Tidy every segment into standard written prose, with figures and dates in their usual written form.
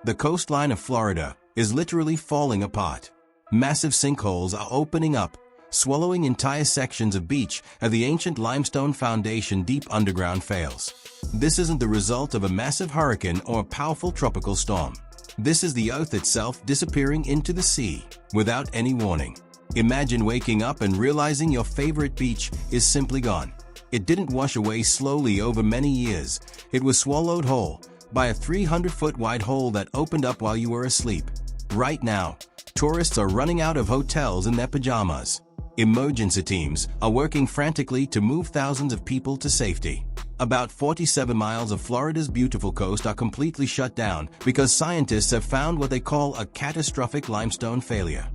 The coastline of Florida is literally falling apart. Massive sinkholes are opening up, swallowing entire sections of beach as the ancient limestone foundation deep underground fails. This isn't the result of a massive hurricane or a powerful tropical storm. This is the earth itself disappearing into the sea without any warning. Imagine waking up and realizing your favorite beach is simply gone. It didn't wash away slowly over many years. It was swallowed whole by a 300-foot wide hole that opened up while you were asleep. Right now, tourists are running out of hotels in their pajamas. Emergency teams are working frantically to move thousands of people to safety. About 47 miles of Florida's beautiful coast are completely shut down because scientists have found what they call a catastrophic limestone failure.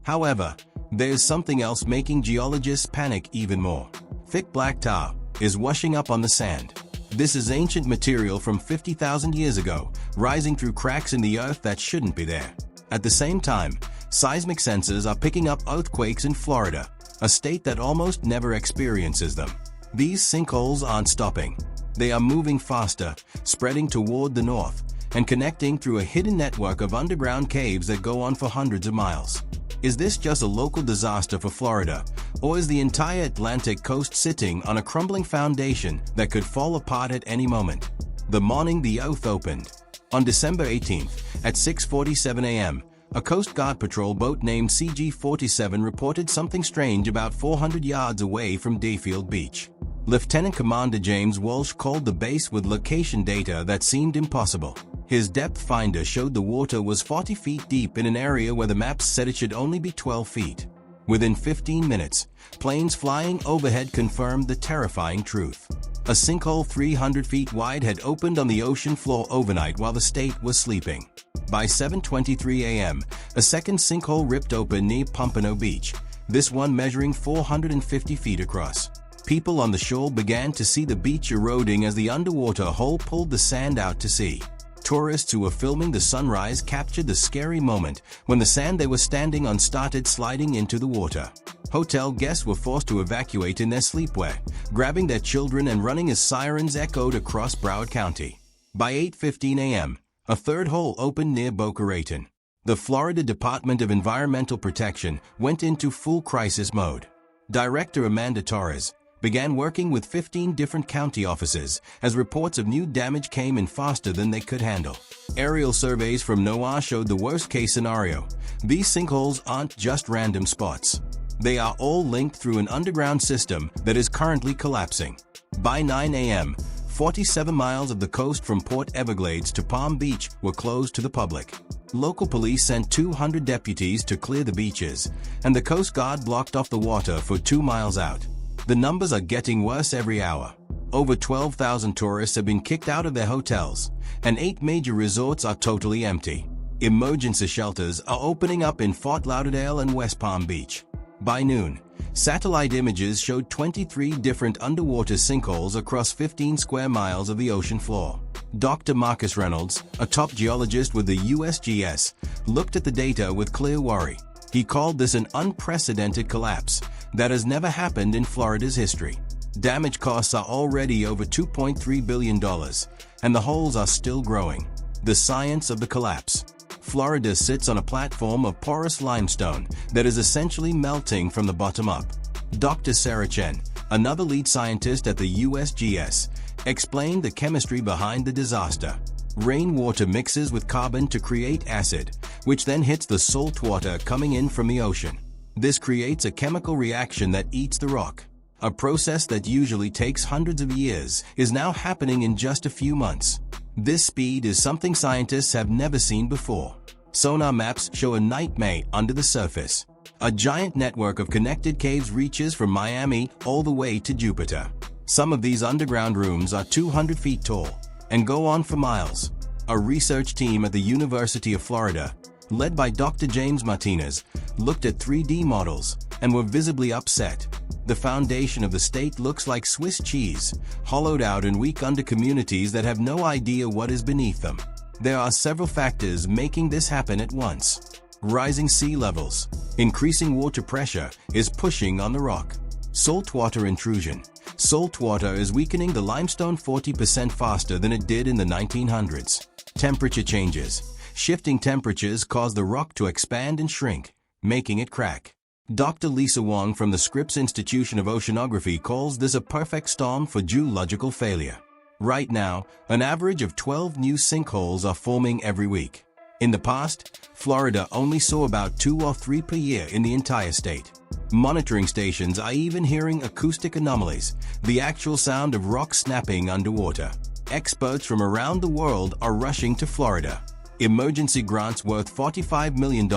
However, there's something else making geologists panic even more. Thick black tar is washing up on the sand. This is ancient material from 50,000 years ago, rising through cracks in the earth that shouldn't be there. At the same time, seismic sensors are picking up earthquakes in Florida, a state that almost never experiences them. These sinkholes aren't stopping. They are moving faster, spreading toward the north, and connecting through a hidden network of underground caves that go on for hundreds of miles. Is this just a local disaster for Florida, or is the entire Atlantic coast sitting on a crumbling foundation that could fall apart at any moment? The morning the earth opened. On December 18th, at 6:47 a.m., a Coast Guard patrol boat named CG-47 reported something strange about 400 yards away from Dayfield Beach. Lieutenant Commander James Walsh called the base with location data that seemed impossible. His depth finder showed the water was 40 feet deep in an area where the maps said it should only be 12 feet. Within 15 minutes, planes flying overhead confirmed the terrifying truth. A sinkhole 300 feet wide had opened on the ocean floor overnight while the state was sleeping. By 7:23 a.m., a second sinkhole ripped open near Pompano Beach, this one measuring 450 feet across. People on the shore began to see the beach eroding as the underwater hole pulled the sand out to sea. Tourists who were filming the sunrise captured the scary moment when the sand they were standing on started sliding into the water. Hotel guests were forced to evacuate in their sleepwear, grabbing their children and running as sirens echoed across Broward County. By 8:15 a.m., a third hole opened near Boca Raton. The Florida Department of Environmental Protection went into full crisis mode. Director Amanda Torres began working with 15 different county offices as reports of new damage came in faster than they could handle. Aerial surveys from NOAA showed the worst-case scenario. These sinkholes aren't just random spots. They are all linked through an underground system that is currently collapsing. By 9 a.m., 47 miles of the coast from Port Everglades to Palm Beach were closed to the public. Local police sent 200 deputies to clear the beaches, and the Coast Guard blocked off the water for 2 miles out. The numbers are getting worse every hour. Over 12,000 tourists have been kicked out of their hotels, and 8 major resorts are totally empty. Emergency shelters are opening up in Fort Lauderdale and West Palm Beach. By noon, satellite images showed 23 different underwater sinkholes across 15 square miles of the ocean floor. Dr. Marcus Reynolds, a top geologist with the USGS, looked at the data with clear worry. He called this an unprecedented collapse that has never happened in Florida's history. Damage costs are already over $2.3 billion, and the holes are still growing. The science of the collapse. Florida sits on a platform of porous limestone that is essentially melting from the bottom up. Dr. Sarah Chen, another lead scientist at the USGS, explained the chemistry behind the disaster. Rainwater mixes with carbon to create acid, which then hits the salt water coming in from the ocean. This creates a chemical reaction that eats the rock. A process that usually takes hundreds of years is now happening in just a few months. This speed is something scientists have never seen before. Sonar maps show a nightmare under the surface. A giant network of connected caves reaches from Miami all the way to Jupiter. Some of these underground rooms are 200 feet tall and go on for miles. A research team at the University of Florida, led by Dr. James Martinez, looked at 3D models and were visibly upset. The foundation of the state looks like Swiss cheese, hollowed out and weak under communities that have no idea what is beneath them. There are several factors making this happen at once. Rising sea levels. Increasing water pressure is pushing on the rock. Saltwater intrusion. Saltwater is weakening the limestone 40% faster than it did in the 1900s. Temperature changes. Shifting temperatures cause the rock to expand and shrink, making it crack. Dr. Lisa Wong from the Scripps Institution of Oceanography calls this a perfect storm for geological failure. Right now, an average of 12 new sinkholes are forming every week. In the past, Florida only saw about 2 or 3 per year in the entire state. Monitoring stations are even hearing acoustic anomalies, the actual sound of rocks snapping underwater. Experts from around the world are rushing to Florida. Emergency grants worth $45 million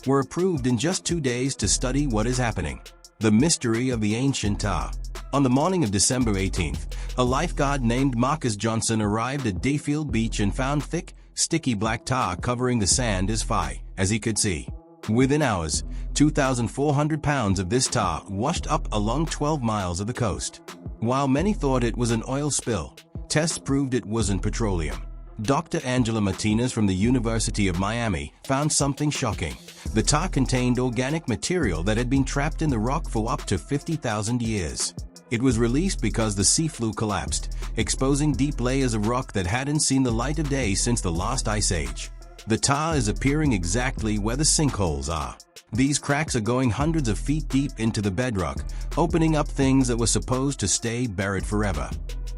were approved in just 2 days to study what is happening. The mystery of the ancient tar. On the morning of December 18th, a lifeguard named Marcus Johnson arrived at Dayfield Beach and found thick, sticky black tar covering the sand as he could see. Within hours, 2,400 pounds of this tar washed up along 12 miles of the coast. While many thought it was an oil spill, tests proved it wasn't petroleum. Dr. Angela Martinez from the University of Miami found something shocking. The tar contained organic material that had been trapped in the rock for up to 50,000 years. It was released because the seafloor collapsed, exposing deep layers of rock that hadn't seen the light of day since the last ice age. The tar is appearing exactly where the sinkholes are. These cracks are going hundreds of feet deep into the bedrock, opening up things that were supposed to stay buried forever.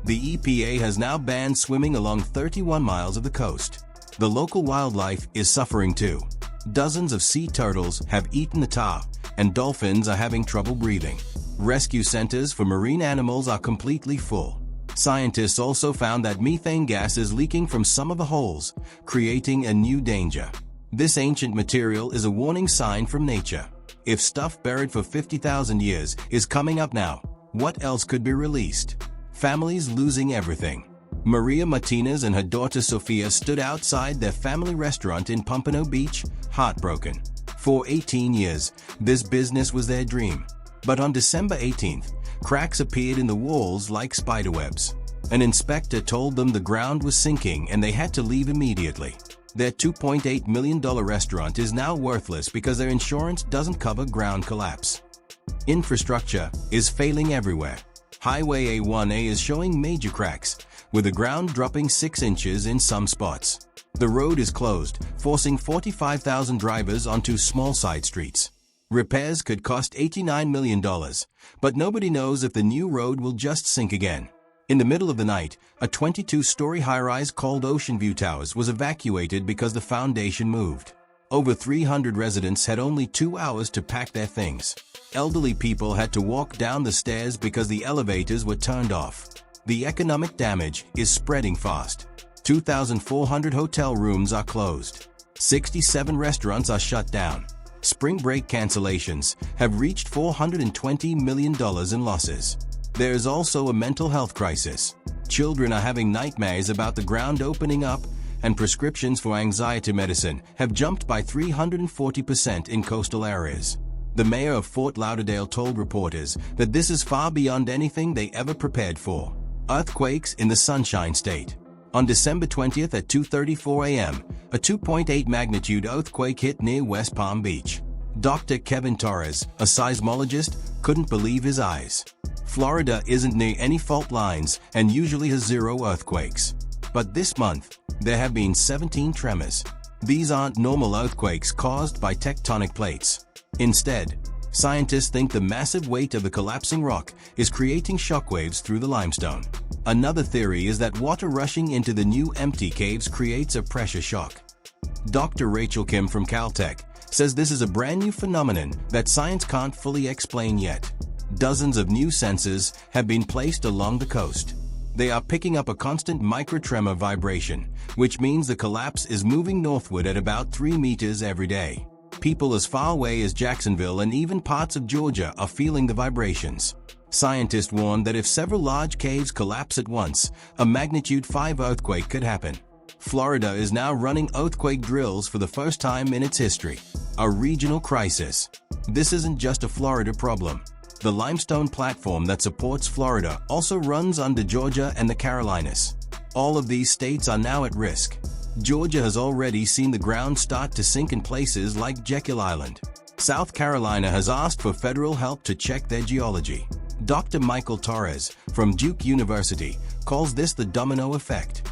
The EPA has now banned swimming along 31 miles of the coast. The local wildlife is suffering too. Dozens of sea turtles have eaten the tar, and dolphins are having trouble breathing. Rescue centers for marine animals are completely full. Scientists also found that methane gas is leaking from some of the holes, creating a new danger. This ancient material is a warning sign from nature. If stuff buried for 50,000 years is coming up now, what else could be released? Families losing everything. Maria Martinez and her daughter Sophia stood outside their family restaurant in Pompano Beach, heartbroken. For 18 years, this business was their dream. But on December 18th, cracks appeared in the walls like spiderwebs. An inspector told them the ground was sinking and they had to leave immediately. Their $2.8 million restaurant is now worthless because their insurance doesn't cover ground collapse. Infrastructure is failing everywhere. Highway A1A is showing major cracks, with the ground dropping 6 inches in some spots. The road is closed, forcing 45,000 drivers onto small side streets. Repairs could cost $89 million, but nobody knows if the new road will just sink again. In the middle of the night, a 22-story high-rise called Ocean View Towers was evacuated because the foundation moved. Over 300 residents had only 2 hours to pack their things. Elderly people had to walk down the stairs because the elevators were turned off. The economic damage is spreading fast. 2,400 hotel rooms are closed. 67 restaurants are shut down. Spring break cancellations have reached $420 million in losses. There is also a mental health crisis. Children are having nightmares about the ground opening up, and prescriptions for anxiety medicine have jumped by 340% in coastal areas. The mayor of Fort Lauderdale told reporters that this is far beyond anything they ever prepared for. Earthquakes in the Sunshine State. On December 20th at 2:34 a.m., a 2.8 magnitude earthquake hit near West Palm Beach. Dr. Kevin Torres, a seismologist, couldn't believe his eyes. Florida isn't near any fault lines and usually has 0 earthquakes. But this month, there have been 17 tremors. These aren't normal earthquakes caused by tectonic plates. Instead, scientists think the massive weight of the collapsing rock is creating shockwaves through the limestone. Another theory is that water rushing into the new empty caves creates a pressure shock. Dr. Rachel Kim from Caltech says this is a brand new phenomenon that science can't fully explain yet. Dozens of new sensors have been placed along the coast. They are picking up a constant microtremor vibration, which means the collapse is moving northward at about 3 meters every day. People as far away as Jacksonville and even parts of Georgia are feeling the vibrations. Scientists warn that if several large caves collapse at once, a magnitude 5 earthquake could happen. Florida is now running earthquake drills for the first time in its history. A regional crisis. This isn't just a Florida problem. The limestone platform that supports Florida also runs under Georgia and the Carolinas. All of these states are now at risk. Georgia has already seen the ground start to sink in places like Jekyll Island. South Carolina has asked for federal help to check their geology. Dr. Michael Torres from Duke University calls this the domino effect.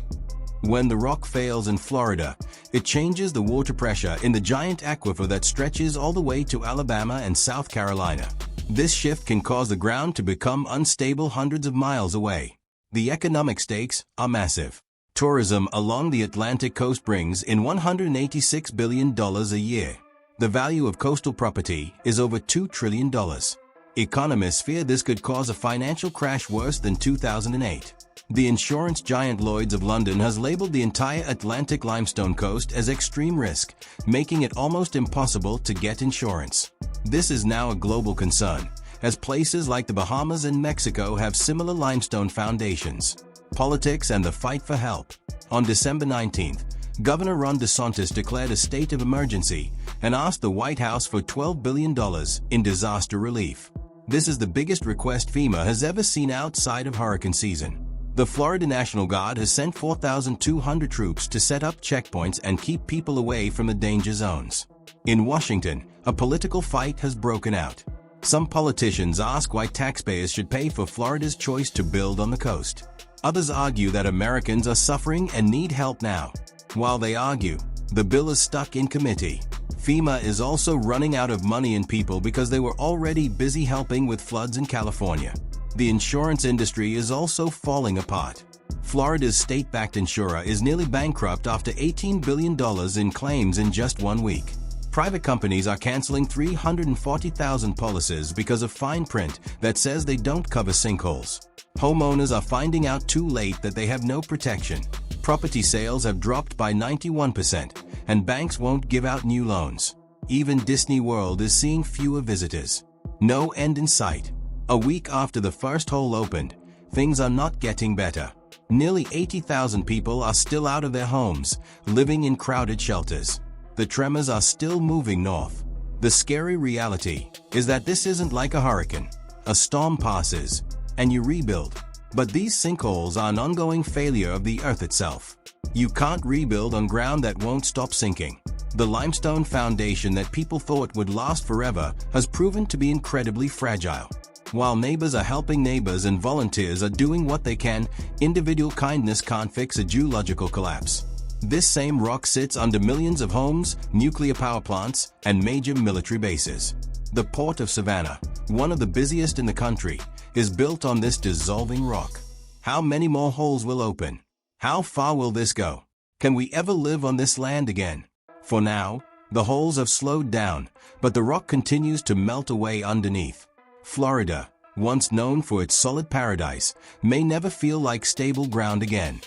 When the rock fails in Florida, it changes the water pressure in the giant aquifer that stretches all the way to Alabama and South Carolina. This shift can cause the ground to become unstable hundreds of miles away. The economic stakes are massive. Tourism along the Atlantic coast brings in $186 billion a year. The value of coastal property is over $2 trillion. Economists fear this could cause a financial crash worse than 2008. The insurance giant Lloyd's of London has labeled the entire Atlantic limestone coast as extreme risk, making it almost impossible to get insurance. This is now a global concern, as places like the Bahamas and Mexico have similar limestone foundations. Politics and the fight for help. On December 19th, Governor Ron DeSantis declared a state of emergency and asked the White House for $12 billion in disaster relief. This is the biggest request FEMA has ever seen outside of hurricane season. The Florida National Guard has sent 4,200 troops to set up checkpoints and keep people away from the danger zones. In Washington, a political fight has broken out. Some politicians ask why taxpayers should pay for Florida's choice to build on the coast. Others argue that Americans are suffering and need help now. While they argue, the bill is stuck in committee. FEMA is also running out of money and people because they were already busy helping with floods in California. The insurance industry is also falling apart. Florida's state-backed insurer is nearly bankrupt after $18 billion in claims in just 1 week. Private companies are canceling 340,000 policies because of fine print that says they don't cover sinkholes. Homeowners are finding out too late that they have no protection. Property sales have dropped by 91%, and banks won't give out new loans. Even Disney World is seeing fewer visitors. No end in sight. A week after the first hole opened, things are not getting better. Nearly 80,000 people are still out of their homes, living in crowded shelters. The tremors are still moving north. The scary reality is that this isn't like a hurricane. A storm passes, and you rebuild. But these sinkholes are an ongoing failure of the earth itself. You can't rebuild on ground that won't stop sinking. The limestone foundation that people thought would last forever has proven to be incredibly fragile. While neighbors are helping neighbors and volunteers are doing what they can, individual kindness can't fix a geological collapse. This same rock sits under millions of homes, nuclear power plants, and major military bases. The port of Savannah, one of the busiest in the country, is built on this dissolving rock. How many more holes will open? How far will this go? Can we ever live on this land again? For now, the holes have slowed down, but the rock continues to melt away underneath. Florida, once known for its solid paradise, may never feel like stable ground again.